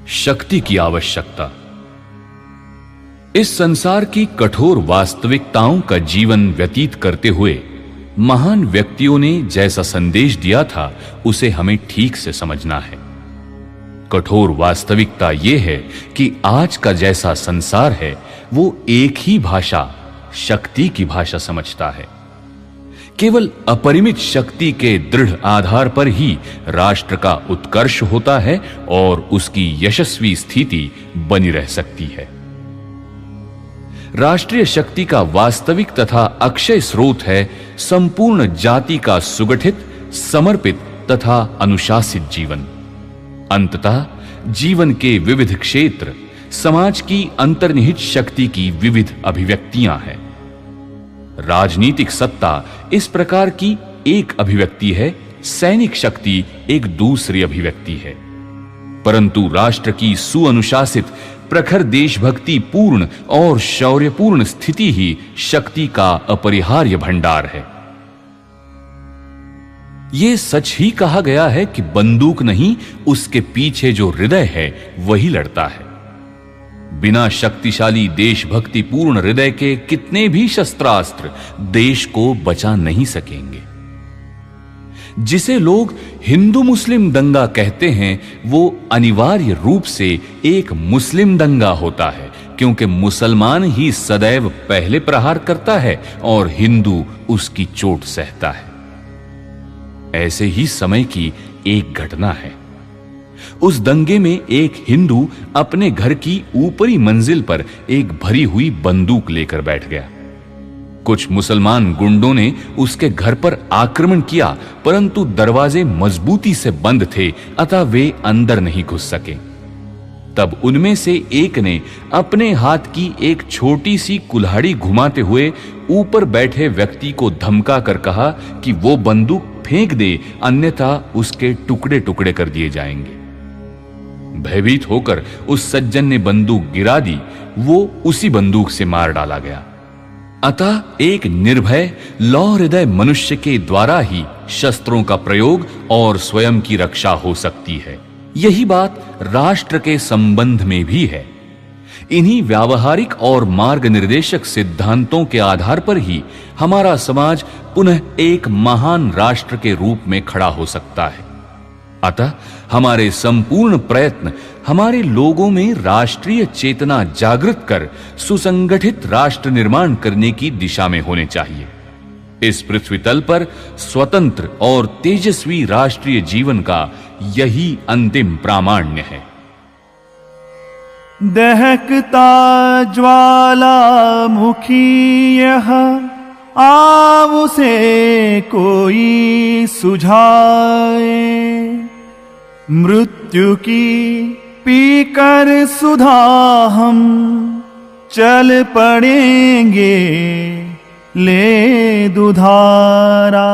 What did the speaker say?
शक्ति की आवश्यकता। इस संसार की कठोर वास्तविकताओं का जीवन व्यतीत करते हुए महान व्यक्तियों ने जैसा संदेश दिया था उसे हमें ठीक से समझना है। कठोर वास्तविकता यह है कि आज का जैसा संसार है वो एक ही भाषा, शक्ति की भाषा समझता है। केवल अपरिमित शक्ति के दृढ़ आधार पर ही राष्ट्र का उत्कर्ष होता है और उसकी यशस्वी स्थिति बनी रह सकती है। राष्ट्रीय शक्ति का वास्तविक तथा अक्षय स्रोत है संपूर्ण जाति का सुगठित, समर्पित तथा अनुशासित जीवन। अंततः जीवन के विविध क्षेत्र समाज की अंतर्निहित शक्ति की विविध अभिव्यक्तियां हैं। राजनीतिक सत्ता इस प्रकार की एक अभिव्यक्ति है, सैनिक शक्ति एक दूसरी अभिव्यक्ति है। परंतु राष्ट्र की सुअनुशासित, प्रखर देशभक्ति पूर्ण और शौर्यपूर्ण स्थिति ही शक्ति का अपरिहार्य भंडार है। यह सच ही कहा गया है कि बंदूक नहीं, उसके पीछे जो हृदय है वही लड़ता है। बिना शक्तिशाली देशभक्ति पूर्ण हृदय के कितने भी शस्त्रास्त्र देश को बचा नहीं सकेंगे। जिसे लोग हिंदू मुस्लिम दंगा कहते हैं वो अनिवार्य रूप से एक मुस्लिम दंगा होता है, क्योंकि मुसलमान ही सदैव पहले प्रहार करता है और हिंदू उसकी चोट सहता है। ऐसे ही समय की एक घटना है। उस दंगे में एक हिंदू अपने घर की ऊपरी मंजिल पर एक भरी हुई बंदूक लेकर बैठ गया। कुछ मुसलमान गुंडों ने उसके घर पर आक्रमण किया, परंतु दरवाजे मजबूती से बंद थे, अतः वे अंदर नहीं घुस सके। तब उनमें से एक ने अपने हाथ की एक छोटी सी कुल्हाड़ी घुमाते हुए ऊपर बैठे व्यक्ति को धमका कर कहा कि वो बंदूक फेंक दे, अन्यथा उसके टुकड़े टुकड़े कर दिए जाएंगे। भयभीत होकर उस सज्जन ने बंदूक गिरा दी, वो उसी बंदूक से मार डाला गया। अतः एक निर्भय, लौह हृदय मनुष्य के द्वारा ही शस्त्रों का प्रयोग और स्वयं की रक्षा हो सकती है। यही बात राष्ट्र के संबंध में भी है। इन्हीं व्यावहारिक और मार्ग निर्देशक सिद्धांतों के आधार पर ही हमारा समाज पुनः एक महान राष्ट्र के रूप में खड़ा हो सकता है। अतः हमारे संपूर्ण प्रयत्न हमारे लोगों में राष्ट्रीय चेतना जागृत कर सुसंगठित राष्ट्र निर्माण करने की दिशा में होने चाहिए। इस पृथ्वी तल पर स्वतंत्र और तेजस्वी राष्ट्रीय जीवन का यही अंतिम प्रामाण्य है। दहकता ज्वालामुखी यह आव से कोई सुझाए, मृत्यु की पीकर सुधा हम चल पड़ेंगे ले दुधारा।